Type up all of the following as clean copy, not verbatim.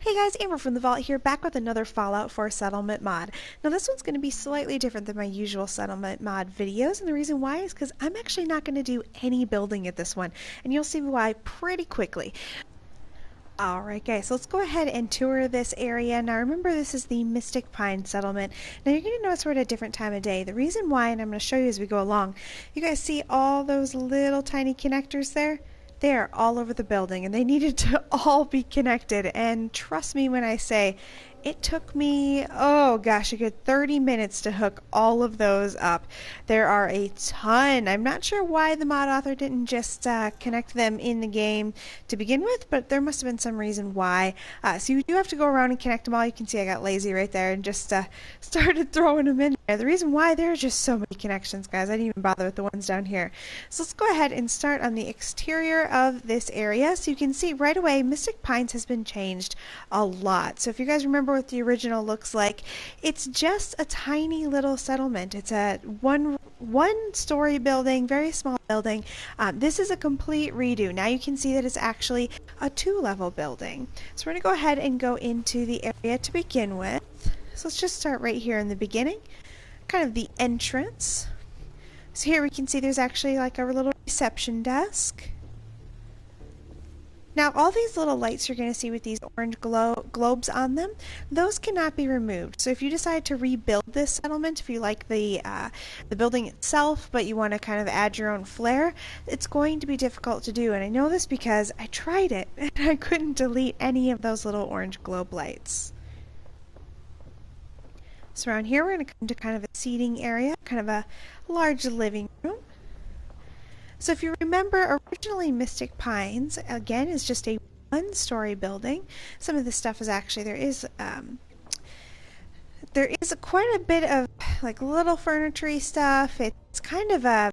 Hey guys, Amber from the Vault here, back with another Fallout 4 settlement mod. Now this one's going to be slightly different than my usual settlement mod videos, and the reason why is because I'm actually not going to do any building at this one, and you'll see why pretty quickly. Alright guys, so let's go ahead and tour this area. Now remember, this is the Mystic Pine settlement. Now you're going to notice we're at a different time of day. The reason why, and I'm going to show you as we go along, you guys see all those little tiny connectors there? They are all over the building, and they needed to all be connected. And trust me when I say it took me, oh gosh, a good 30 minutes to hook all of those up. There are a ton. I'm not sure why the mod author didn't just connect them in the game to begin with, but there must have been some reason why. So you do have to go around and connect them all. You can see I got lazy right there and just started throwing them in there. The reason why, there are just so many connections, guys. I didn't even bother with the ones down here. So let's go ahead and start on the exterior of this area. So you can see right away, Mystic Pines has been changed a lot. So if you guys remember what the original looks like, it's just a tiny little settlement. It's a one-story building, very small building. This is a complete redo. Now you can see that it's actually a two-level building. So we're going to go ahead and go into the area to begin with. So let's just start right here in the beginning, kind of the entrance. So here we can see there's actually like a little reception desk. Now all these little lights you're going to see with these orange globes on them, those cannot be removed. So if you decide to rebuild this settlement, if you like the building itself, but you want to kind of add your own flair, it's going to be difficult to do. And I know this because I tried it and I couldn't delete any of those little orange globe lights. So around here we're going to come to kind of a seating area, kind of a large living room. So if you remember, originally Mystic Pines, again, is just a one-story building. Some of this stuff is actually, there is quite a bit of like little furniture-y stuff. It's kind of a,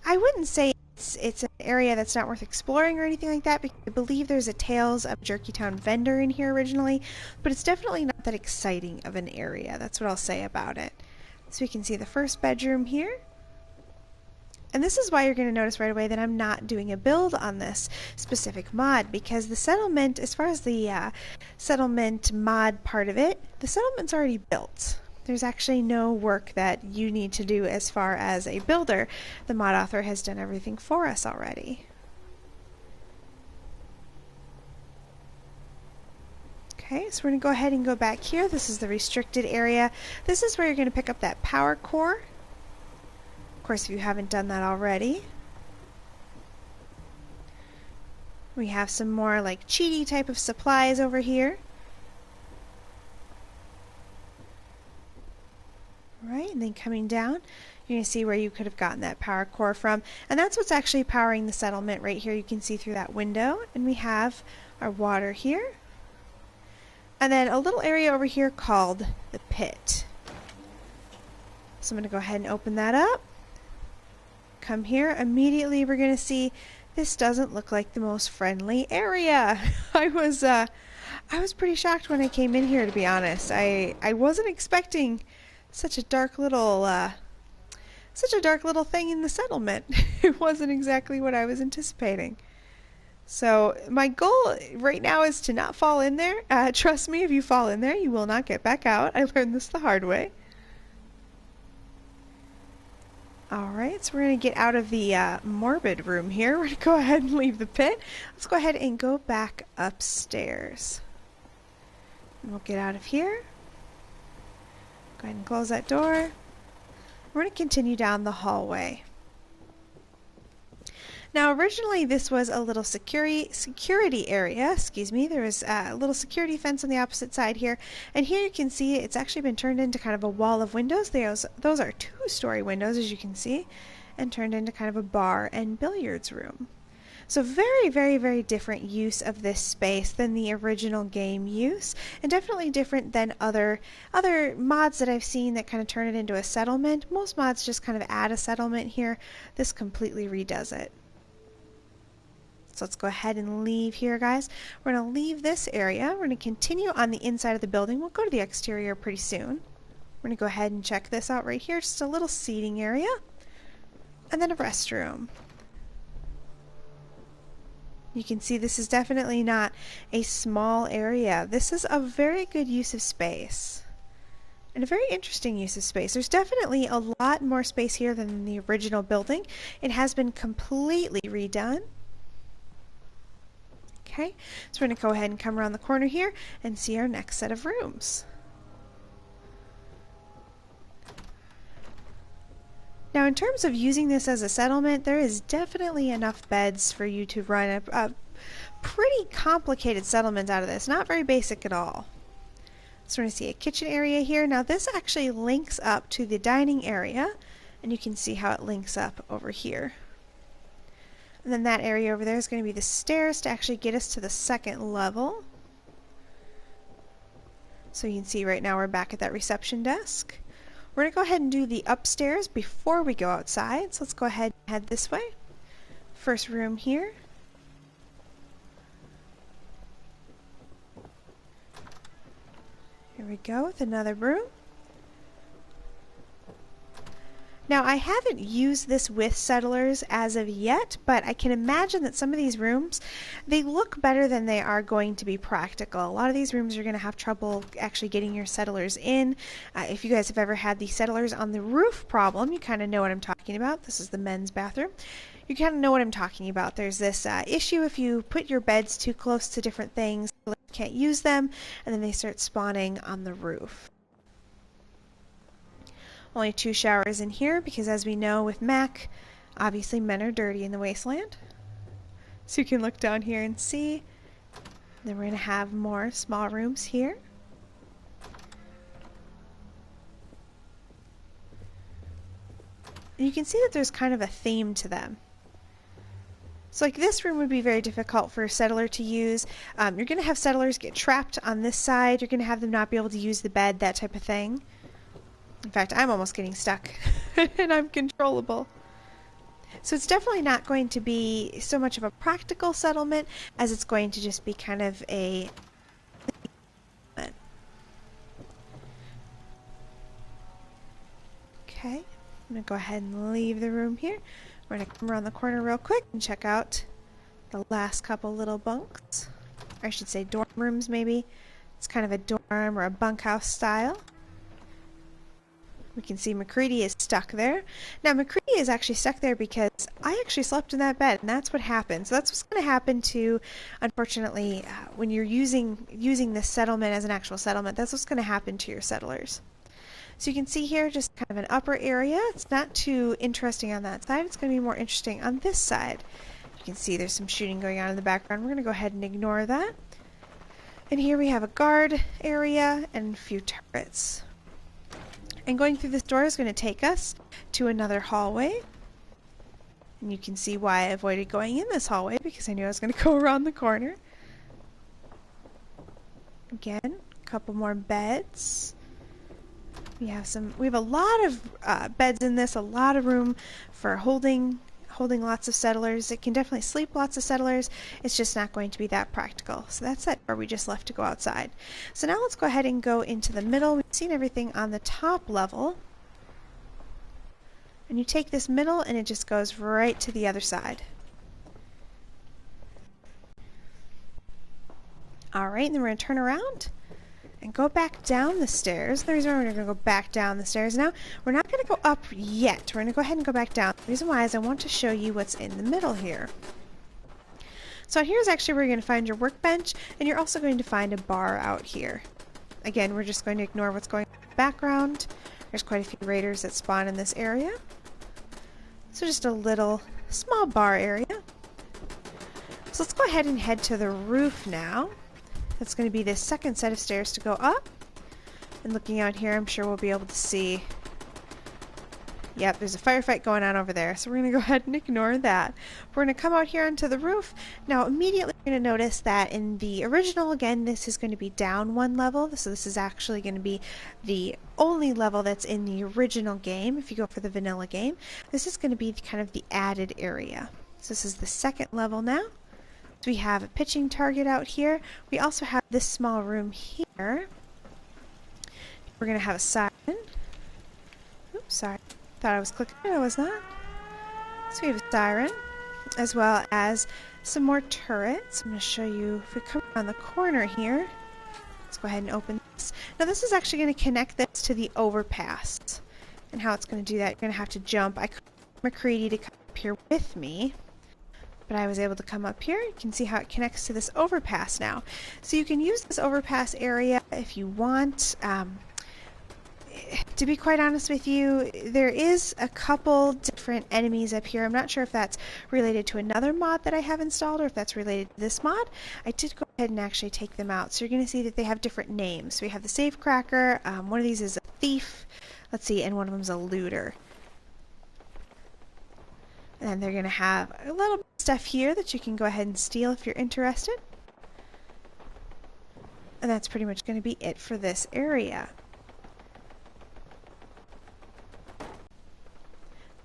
I wouldn't say it's an area that's not worth exploring or anything like that, because I believe there's a Tales of Jerkytown vendor in here originally, but it's definitely not that exciting of an area. That's what I'll say about it. So we can see the first bedroom here. And this is why you're going to notice right away that I'm not doing a build on this specific mod, because the settlement, as far as the settlement mod part of it, the settlement's already built. There's actually no work that you need to do as far as a builder. The mod author has done everything for us already. Okay, so we're going to go ahead and go back here. This is the restricted area. This is where you're going to pick up that power core. Of course, if you haven't done that already. We have some more like cheaty type of supplies over here. Right, and then coming down, you're going to see where you could have gotten that power core from. And that's what's actually powering the settlement right here. You can see through that window. And we have our water here. And then a little area over here called the pit. So I'm going to go ahead and open that up. Come here, immediately we're going to see this doesn't look like the most friendly area. I was pretty shocked when I came in here, to be honest. I wasn't expecting such a dark little thing in the settlement. It wasn't exactly what I was anticipating. So my goal right now is to not fall in there. Trust me, if you fall in there, you will not get back out. I learned this the hard way. Alright, so we're going to get out of the morbid room here. We're going to go ahead and leave the pit. Let's go ahead and go back upstairs. And we'll get out of here. Go ahead and close that door. We're going to continue down the hallway. Now originally this was a little security area, excuse me. There was a little security fence on the opposite side here, and here you can see it's actually been turned into kind of a wall of windows. Those are two-story windows, as you can see, and turned into kind of a bar and billiards room. So very, very, very different use of this space than the original game use, and definitely different than other mods that I've seen that kind of turn it into a settlement. Most mods just kind of add a settlement here. This completely redoes it. So let's go ahead and leave here, guys. We're going to leave this area. We're going to continue on the inside of the building. We'll go to the exterior pretty soon. We're going to go ahead and check this out right here. Just a little seating area. And then a restroom. You can see this is definitely not a small area. This is a very good use of space. And a very interesting use of space. There's definitely a lot more space here than the original building. It has been completely redone. Okay, so we're going to go ahead and come around the corner here and see our next set of rooms. Now, in terms of using this as a settlement, there is definitely enough beds for you to run a pretty complicated settlement out of this. Not very basic at all. So we're going to see a kitchen area here. Now, this actually links up to the dining area, and you can see how it links up over here. And then that area over there is going to be the stairs to actually get us to the second level. So you can see right now we're back at that reception desk. We're going to go ahead and do the upstairs before we go outside. So let's go ahead and head this way. First room here. Here we go with another room. Now, I haven't used this with settlers as of yet, but I can imagine that some of these rooms, they look better than they are going to be practical. A lot of these rooms you're going to have trouble actually getting your settlers in. If you guys have ever had the settlers on the roof problem, you kind of know what I'm talking about. This is the men's bathroom. You kind of know what I'm talking about. There's this issue if you put your beds too close to different things, you can't use them, and then they start spawning on the roof. Only 2 showers in here because, as we know with Mac, obviously men are dirty in the Wasteland. So you can look down here and see. Then we're going to have more small rooms here. And you can see that there's kind of a theme to them. So like this room would be very difficult for a settler to use. You're going to have settlers get trapped on this side. You're going to have them not be able to use the bed, that type of thing. In fact, I'm almost getting stuck and I'm controllable. So it's definitely not going to be so much of a practical settlement as it's going to just be kind of a... Okay, I'm going to go ahead and leave the room here. We're going to come around the corner real quick and check out the last couple little bunks. Or I should say dorm rooms maybe. It's kind of a dorm or a bunkhouse style. We can see McCready is stuck there. Now McCready is actually stuck there because I actually slept in that bed, and that's what happened. So that's what's going to happen to, unfortunately, when you're using this settlement as an actual settlement, that's what's going to happen to your settlers. So you can see here just kind of an upper area. It's not too interesting on that side. It's going to be more interesting on this side. You can see there's some shooting going on in the background. We're going to go ahead and ignore that. And here we have a guard area and a few turrets. And going through this door is going to take us to another hallway. And you can see why I avoided going in this hallway because I knew I was going to go around the corner. Again, a couple more beds. We have a lot of beds in this, a lot of room for holding lots of settlers. It can definitely sleep lots of settlers. It's just not going to be that practical. So that's that door we just left to go outside. So now let's go ahead and go into the middle. We've seen everything on the top level. And you take this middle and it just goes right to the other side. Alright, and then we're going to turn around and go back down the stairs. The reason why we're going to go back down the stairs now, we're not going to go up yet. We're going to go ahead and go back down. The reason why is I want to show you what's in the middle here. So here's actually where you're going to find your workbench, and you're also going to find a bar out here. Again, we're just going to ignore what's going on in the background. There's quite a few raiders that spawn in this area. So just a little small bar area. So let's go ahead and head to the roof now. That's going to be the second set of stairs to go up. And looking out here, I'm sure we'll be able to see... Yep, there's a firefight going on over there. So we're going to go ahead and ignore that. We're going to come out here onto the roof. Now, immediately you're going to notice that in the original, again, this is going to be down one level. So this is actually going to be the only level that's in the original game. If you go for the vanilla game, this is going to be kind of the added area. So this is the second level now. So we have a pitching target out here. We also have this small room here. We're going to have a siren. Oops, sorry. Thought I was clicking. I was not. So we have a siren, as well as some more turrets. I'm going to show you, if we come around the corner here, let's go ahead and open this. Now this is actually going to connect this to the overpass. And how it's going to do that, you're going to have to jump. I couldn't get McCready to come up here with me, but I was able to come up here. You can see how it connects to this overpass now. So you can use this overpass area if you want. To be quite honest with you, there is a couple different enemies up here. I'm not sure if that's related to another mod that I have installed or if that's related to this mod. I did go ahead and actually take them out. So you're going to see that they have different names. So we have the Safecracker, one of these is a thief, let's see, and one of them is a looter. And they're going to have a little bit of stuff here that you can go ahead and steal if you're interested. And that's pretty much going to be it for this area.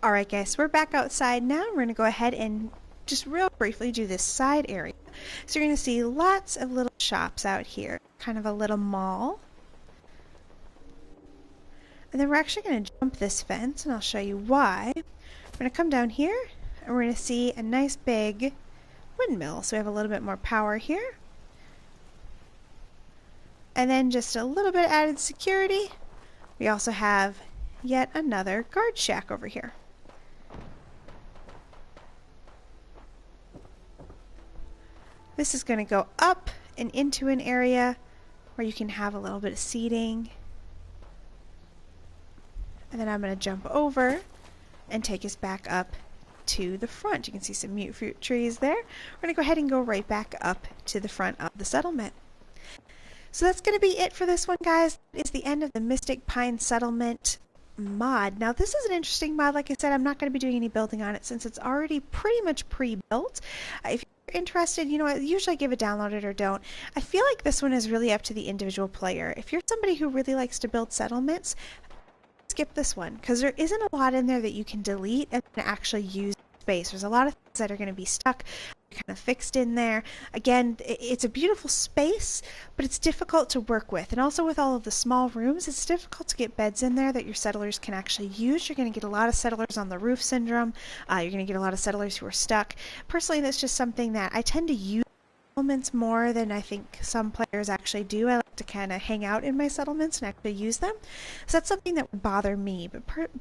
Alright guys, so we're back outside now. We're going to go ahead and just real briefly do this side area. So you're going to see lots of little shops out here, kind of a little mall. And then we're actually going to jump this fence, and I'll show you why. We're going to come down here, and we're going to see a nice big windmill. So we have a little bit more power here. And then just a little bit added security. We also have yet another guard shack over here. This is going to go up and into an area where you can have a little bit of seating. And then I'm going to jump over and take us back up to the front. You can see some mute fruit trees there. We're going to go ahead and go right back up to the front of the settlement. So that's going to be it for this one, guys. That is the end of the Mystic Pine Settlement mod. Now this is an interesting mod. Like I said, I'm not going to be doing any building on it since it's already pretty much pre-built. If you're interested, you know what, usually I give a download it or don't. I feel like this one is really up to the individual player. If you're somebody who really likes to build settlements, skip this one because there isn't a lot in there that you can delete and actually use space. There's a lot of things that are going to be stuck, kind of fixed in there. Again, it's a beautiful space, but it's difficult to work with. And also with all of the small rooms, it's difficult to get beds in there that your settlers can actually use. You're going to get a lot of settlers on the roof syndrome. You're going to get a lot of settlers who are stuck. Personally, that's just something that I tend to use settlements more than I think some players actually do. I like to kind of hang out in my settlements and actually use them. So that's something that would bother me.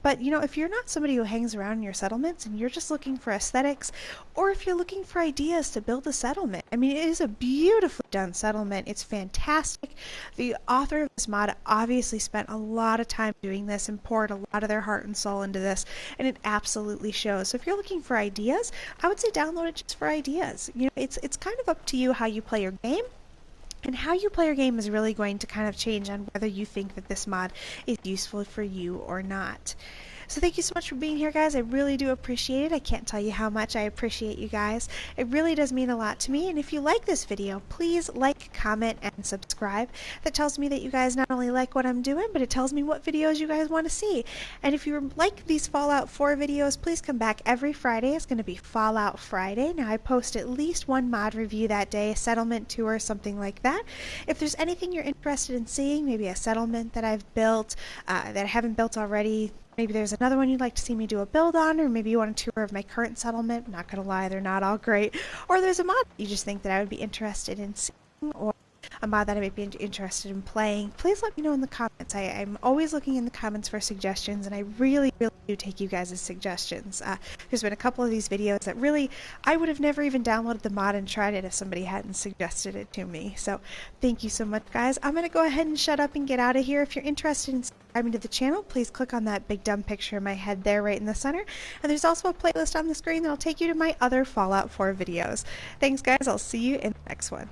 But you know, if you're not somebody who hangs around in your settlements and you're just looking for aesthetics, or if you're looking for ideas to build a settlement, I mean, it is a beautifully done settlement. It's fantastic. The author of this mod obviously spent a lot of time doing this and poured a lot of their heart and soul into this, and it absolutely shows. So if you're looking for ideas, I would say download it just for ideas. You know, it's kind of up to you how you play your game. And how you play your game is really going to kind of change on whether you think that this mod is useful for you or not. So thank you so much for being here, guys. I really do appreciate it. I can't tell you how much I appreciate you guys. It really does mean a lot to me. And if you like this video, please like, comment, and subscribe. That tells me that you guys not only like what I'm doing, but it tells me what videos you guys want to see. And if you like these Fallout 4 videos, please come back every Friday. It's going to be Fallout Friday. Now, I post at least one mod review that day, a settlement tour, something like that. If there's anything you're interested in seeing, maybe a settlement that I've built that I haven't built already, maybe there's another one you'd like to see me do a build on, or maybe you want a tour of my current settlement. I'm not going to lie, they're not all great. Or there's a mod you just think that I would be interested in seeing, or a mod that I might be interested in playing. Please let me know in the comments. I'm always looking in the comments for suggestions, and I really do take you guys' suggestions. There's been a couple of these videos that really, I would have never even downloaded the mod and tried it if somebody hadn't suggested it to me. So thank you so much, guys. I'm going to go ahead and shut up and get out of here. If you're interested in subscribing to the channel, please click on that big dumb picture of my head there right in the center. And there's also a playlist on the screen that'll take you to my other Fallout 4 videos. Thanks, guys. I'll see you in the next one.